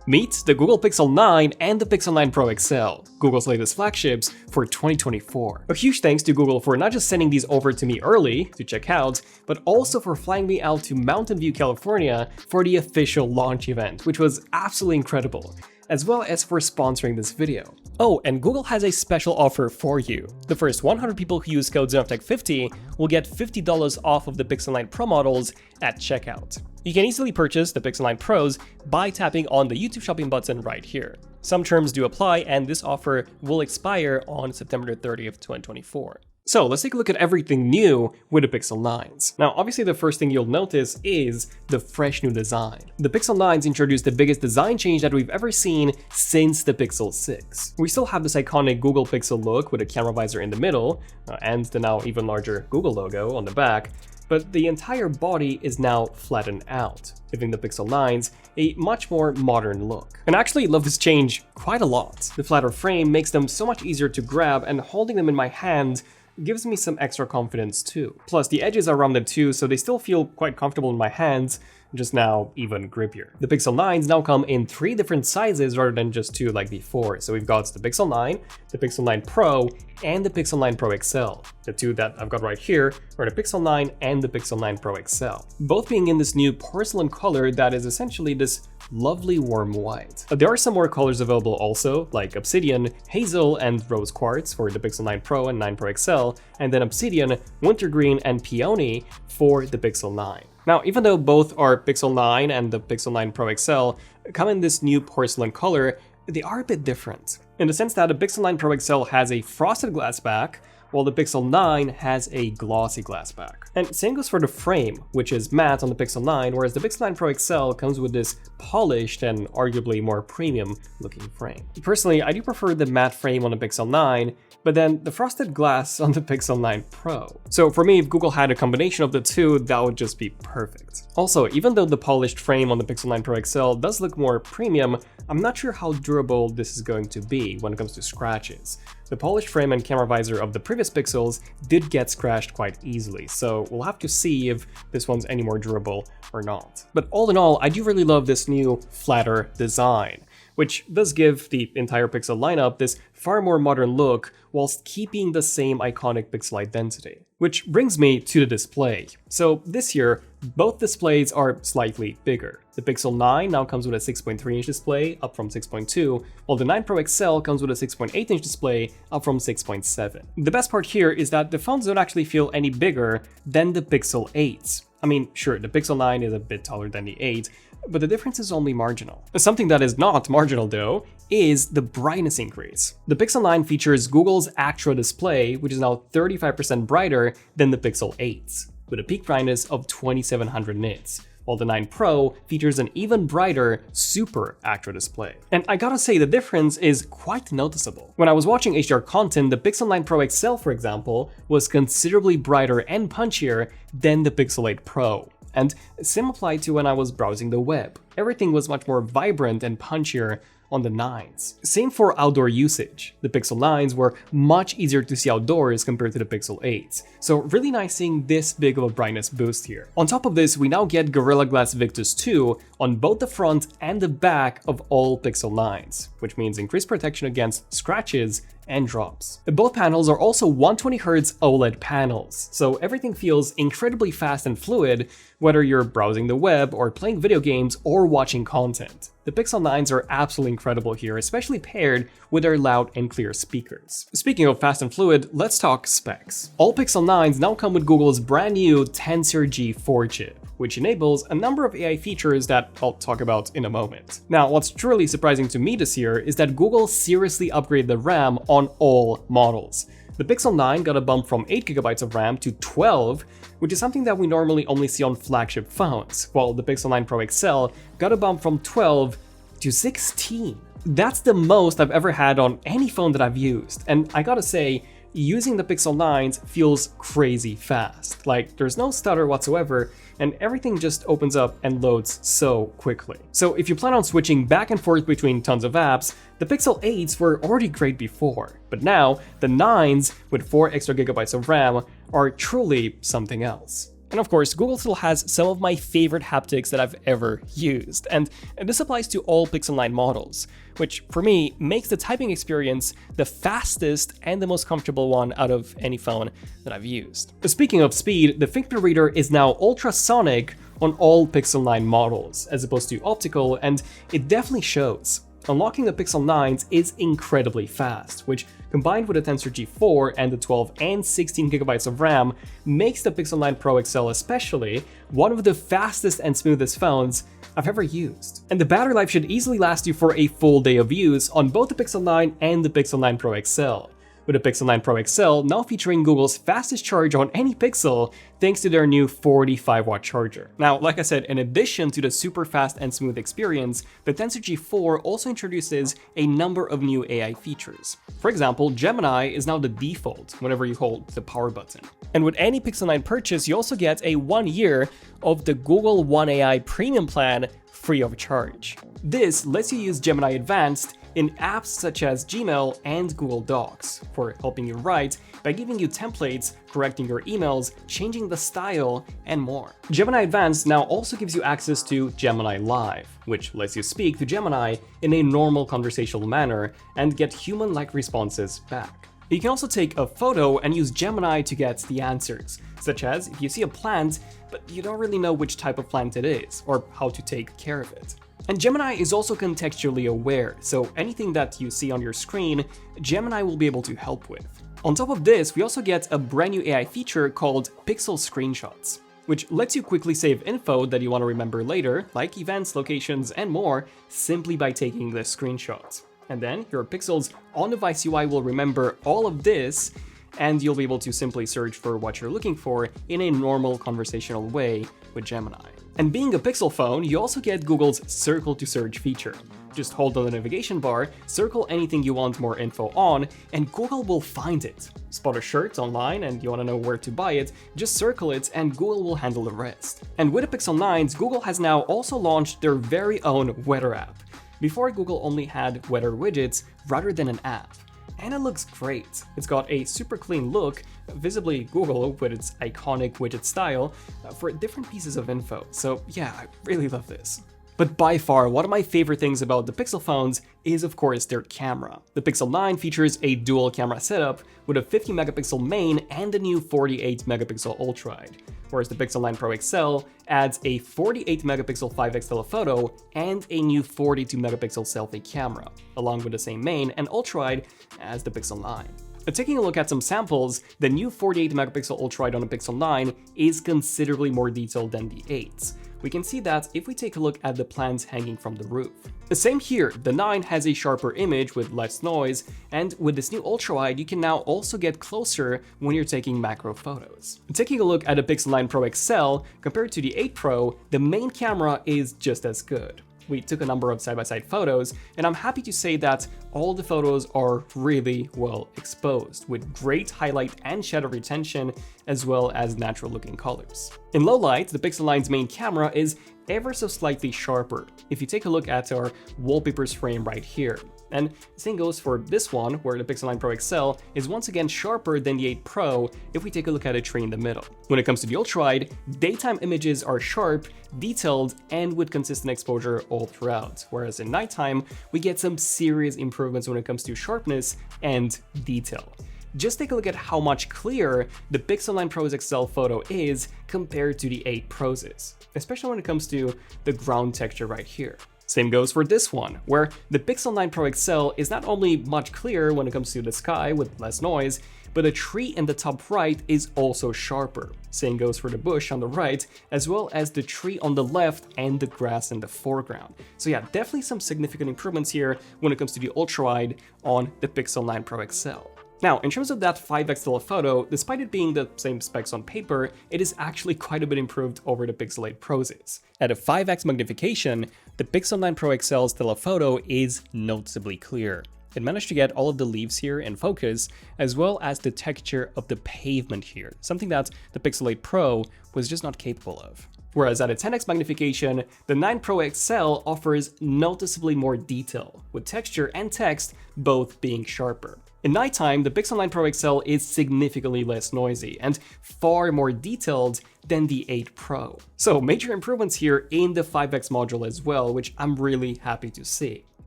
Meet the Google Pixel 9 and the Pixel 9 Pro XL, Google's latest flagships for 2024. A huge thanks to Google for not just sending these over to me early to check out, but also for flying me out to Mountain View, California for the official launch event, which was absolutely incredible, as well as for sponsoring this video. Oh, and Google has a special offer for you. The first 100 people who use code ZONEofTECH50 will get $50 off of the Pixel 9 Pro models at checkout. You can easily purchase the Pixel 9 Pros by tapping on the YouTube shopping button right here. Some terms do apply, and this offer will expire on September 30th, 2024. So let's take a look at everything new with the Pixel 9s. Now, obviously the first thing you'll notice is the fresh new design. The Pixel 9s introduced the biggest design change that we've ever seen since the Pixel 6. We still have this iconic Google Pixel look with a camera visor in the middle, and the now even larger Google logo on the back, but the entire body is now flattened out, giving the Pixel 9s a much more modern look. And I actually love this change quite a lot. The flatter frame makes them so much easier to grab, and holding them in my hand gives me some extra confidence too. Plus, the edges are rounded too, so they still feel quite comfortable in my hands, just now even grippier. The Pixel 9s now come in 3 different sizes rather than just 2 like before. So we've got the Pixel 9, the Pixel 9 Pro, and the Pixel 9 Pro XL. The 2 that I've got right here are the Pixel 9 and the Pixel 9 Pro XL, both being in this new porcelain color that is essentially this lovely warm white. There are some more colors available also, like Obsidian, Hazel, and Rose Quartz for the Pixel 9 Pro and 9 Pro XL, and then Obsidian, Wintergreen, and Peony for the Pixel 9. Now, even though both our Pixel 9 and the Pixel 9 Pro XL come in this new porcelain color, they are a bit different, in the sense that the Pixel 9 Pro XL has a frosted glass back, while the Pixel 9 has a glossy glass back. And same goes for the frame, which is matte on the Pixel 9, whereas the Pixel 9 Pro XL comes with this polished and arguably more premium looking frame. Personally, I do prefer the matte frame on the Pixel 9, but then the frosted glass on the Pixel 9 Pro. So for me, if Google had a combination of the two, that would just be perfect. Also, even though the polished frame on the Pixel 9 Pro XL does look more premium, I'm not sure how durable this is going to be when it comes to scratches. The polished frame and camera visor of the previous Pixels did get scratched quite easily, so we'll have to see if this one's any more durable or not. But all in all, I do really love this new flatter design, which does give the entire Pixel lineup this far more modern look whilst keeping the same iconic Pixel identity. Which brings me to the display. So this year, both displays are slightly bigger. The Pixel 9 now comes with a 6.3-inch display, up from 6.2, while the 9 Pro XL comes with a 6.8-inch display, up from 6.7. The best part here is that the phones don't actually feel any bigger than the Pixel 8s. I mean, sure, the Pixel 9 is a bit taller than the 8, but the difference is only marginal. Something that is not marginal though is the brightness increase. The Pixel 9 features Google's Actra display, which is now 35% brighter than the Pixel 8s, with a peak brightness of 2700 nits, while the 9 Pro features an even brighter Super Actra display. And I gotta say, the difference is quite noticeable. When I was watching HDR content, the Pixel 9 Pro XL, for example, was considerably brighter and punchier than the Pixel 8 Pro. And same applied to when I was browsing the web. Everything was much more vibrant and punchier on the 9s. Same for outdoor usage. The Pixel 9s were much easier to see outdoors compared to the Pixel 8s. So really nice seeing this big of a brightness boost here. On top of this, we now get Gorilla Glass Victus 2 on both the front and the back of all Pixel 9s, which means increased protection against scratches and drops. Both panels are also 120Hz OLED panels, so everything feels incredibly fast and fluid, whether you're browsing the web or playing video games or watching content. The Pixel 9s are absolutely incredible here, especially paired with their loud and clear speakers. Speaking of fast and fluid, let's talk specs. All Pixel 9s now come with Google's brand new Tensor G4 chip, which enables a number of AI features that I'll talk about in a moment. Now, what's truly surprising to me this year is that Google seriously upgraded the RAM on all models. The Pixel 9 got a bump from 8GB of RAM to 12, which is something that we normally only see on flagship phones, while the Pixel 9 Pro XL got a bump from 12 to 16. That's the most I've ever had on any phone that I've used, and I gotta say, using the Pixel 9s feels crazy fast. Like, there's no stutter whatsoever, and everything just opens up and loads so quickly. So if you plan on switching back and forth between tons of apps, the Pixel 8s were already great before, but now the 9s with 4 extra gigabytes of RAM are truly something else. And of course, Google still has some of my favorite haptics that I've ever used, and this applies to all Pixel 9 models, which for me makes the typing experience the fastest and the most comfortable one out of any phone that I've used. Speaking of speed, the fingerprint reader is now ultrasonic on all Pixel 9 models, as opposed to optical, and it definitely shows. Unlocking the Pixel 9s is incredibly fast, which combined with the Tensor G4 and the 12 and 16 GB of RAM makes the Pixel 9 Pro XL especially one of the fastest and smoothest phones I've ever used. And the battery life should easily last you for a full day of use on both the Pixel 9 and the Pixel 9 Pro XL, with the Pixel 9 Pro XL now featuring Google's fastest charge on any Pixel thanks to their new 45-watt charger. Now, like I said, in addition to the super fast and smooth experience, the Tensor G4 also introduces a number of new AI features. For example, Gemini is now the default whenever you hold the power button. And with any Pixel 9 purchase, you also get a 1 year of the Google One AI premium plan free of charge. This lets you use Gemini Advanced in apps such as Gmail and Google Docs for helping you write by giving you templates, correcting your emails, changing the style, and more. Gemini Advanced now also gives you access to Gemini Live, which lets you speak to Gemini in a normal conversational manner and get human-like responses back. You can also take a photo and use Gemini to get the answers, such as if you see a plant, but you don't really know which type of plant it is, or how to take care of it. And Gemini is also contextually aware, so anything that you see on your screen, Gemini will be able to help with. On top of this, we also get a brand new AI feature called Pixel Screenshots, which lets you quickly save info that you want to remember later, like events, locations, and more, simply by taking the screenshots. And then your Pixel's on-device UI will remember all of this, and you'll be able to simply search for what you're looking for in a normal conversational way with Gemini. And being a Pixel phone, you also get Google's Circle to Search feature. Just hold on the navigation bar, circle anything you want more info on, and Google will find it. Spot a shirt online and you want to know where to buy it, just circle it and Google will handle the rest. And with the Pixel 9s, Google has now also launched their very own weather app. Before, Google only had weather widgets rather than an app. And it looks great. It's got a super clean look, visibly Google with its iconic widget style, for different pieces of info. So yeah, I really love this. But by far, one of my favorite things about the Pixel phones is of course their camera. The Pixel 9 features a dual camera setup with a 50 megapixel main and a new 48 megapixel ultra-wide, whereas the Pixel 9 Pro XL adds a 48 megapixel 5x telephoto and a new 42 megapixel selfie camera, along with the same main and ultra-wide as the Pixel 9. Taking a look at some samples, the new 48 megapixel ultra-wide on the Pixel 9 is considerably more detailed than the 8s. We can see that if we take a look at the plants hanging from the roof. The same here, the 9 has a sharper image with less noise, and with this new ultra-wide, you can now also get closer when you're taking macro photos. Taking a look at the Pixel 9 Pro XL, compared to the 8 Pro, the main camera is just as good. We took a number of side-by-side photos, and I'm happy to say that all the photos are really well exposed, with great highlight and shadow retention, as well as natural-looking colors. In low light, the Pixel 9's main camera is ever so slightly sharper, if you take a look at our wallpapers frame right here. And the same goes for this one, where the Pixel 9 Pro XL is once again sharper than the 8 Pro if we take a look at a tree in the middle. When it comes to the ultra-wide, daytime images are sharp, detailed, and with consistent exposure all throughout, whereas in nighttime, we get some serious improvements when it comes to sharpness and detail. Just take a look at how much clearer the Pixel 9 Pro's XL photo is compared to the 8 Pro's is, especially when it comes to the ground texture right here. Same goes for this one, where the Pixel 9 Pro XL is not only much clearer when it comes to the sky with less noise, but the tree in the top right is also sharper. Same goes for the bush on the right, as well as the tree on the left and the grass in the foreground. So yeah, definitely some significant improvements here when it comes to the ultra-wide on the Pixel 9 Pro XL. Now, in terms of that 5x telephoto, despite it being the same specs on paper, it is actually quite a bit improved over the Pixel 8 Pro's is. At a 5x magnification, the Pixel 9 Pro XL's telephoto is noticeably clear. It managed to get all of the leaves here in focus, as well as the texture of the pavement here, something that the Pixel 8 Pro was just not capable of. Whereas at a 10x magnification, the 9 Pro XL offers noticeably more detail, with texture and text both being sharper. In nighttime, the Pixel 9 Pro XL is significantly less noisy and far more detailed than the 8 Pro. So major improvements here in the 5X module as well, which I'm really happy to see.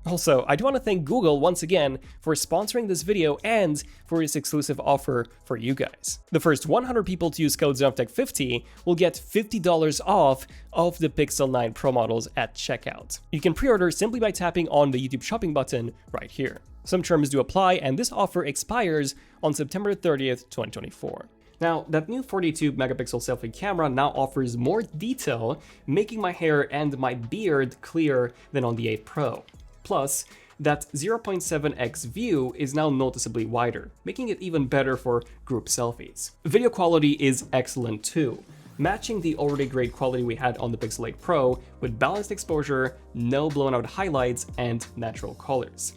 Also, I do want to thank Google once again for sponsoring this video and for this exclusive offer for you guys. The first 100 people to use code ZONEofTECH50 will get $50 off of the Pixel 9 Pro models at checkout. You can pre-order simply by tapping on the YouTube shopping button right here. Some terms do apply, and this offer expires on September 30th, 2024. Now, that new 42 megapixel selfie camera now offers more detail, making my hair and my beard clearer than on the 8 Pro. Plus, that 0.7x view is now noticeably wider, making it even better for group selfies. Video quality is excellent too, matching the already great quality we had on the Pixel 8 Pro with balanced exposure, no blown out highlights, and natural colors.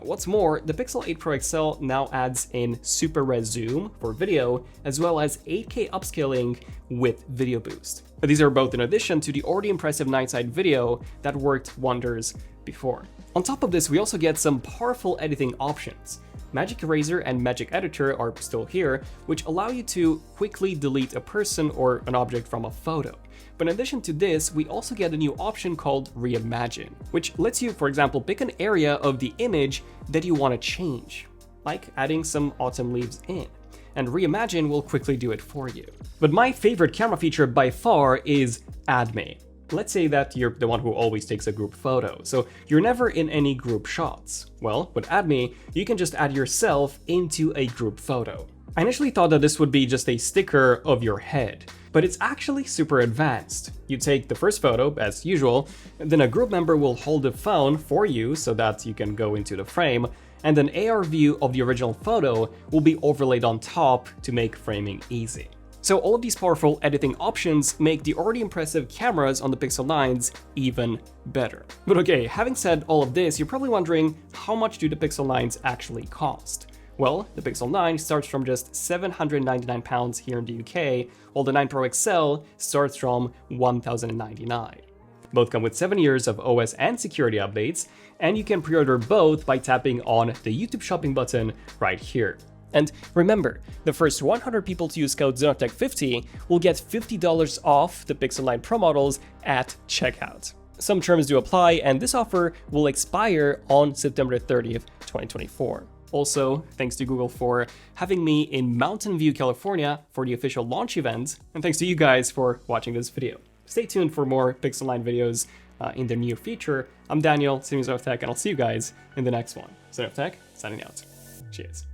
What's more, the Pixel 8 Pro XL now adds in Super Res Zoom for video, as well as 8K upscaling with Video Boost. These are both in addition to the already impressive night side video that worked wonders before. On top of this, we also get some powerful editing options. Magic Eraser and Magic Editor are still here, which allow you to quickly delete a person or an object from a photo. But in addition to this, we also get a new option called Reimagine, which lets you, for example, pick an area of the image that you want to change, like adding some autumn leaves in. And Reimagine will quickly do it for you. But my favorite camera feature by far is Add Me. Let's say that you're the one who always takes a group photo, so you're never in any group shots. Well, with Add Me, you can just add yourself into a group photo. I initially thought that this would be just a sticker of your head, but it's actually super advanced. You take the first photo, as usual, then a group member will hold the phone for you so that you can go into the frame, and an AR view of the original photo will be overlaid on top to make framing easy. So all of these powerful editing options make the already impressive cameras on the Pixel 9s even better. But okay, having said all of this, you're probably wondering, how much do the Pixel 9s actually cost? Well, the Pixel 9 starts from just £799 here in the UK, while the 9 Pro XL starts from £1,099. Both come with 7 years of OS and security updates, and you can pre-order both by tapping on the YouTube shopping button right here. And remember, the first 100 people to use code ZONEofTECH50 will get $50 off the Pixel 9 Pro models at checkout. Some terms do apply, and this offer will expire on September 30th, 2024. Also, thanks to Google for having me in Mountain View, California for the official launch event, and thanks to you guys for watching this video. Stay tuned for more Pixel 9 videos in the near future. I'm Daniel, ZONEofTECH, and I'll see you guys in the next one. ZONEofTECH, signing out. Cheers.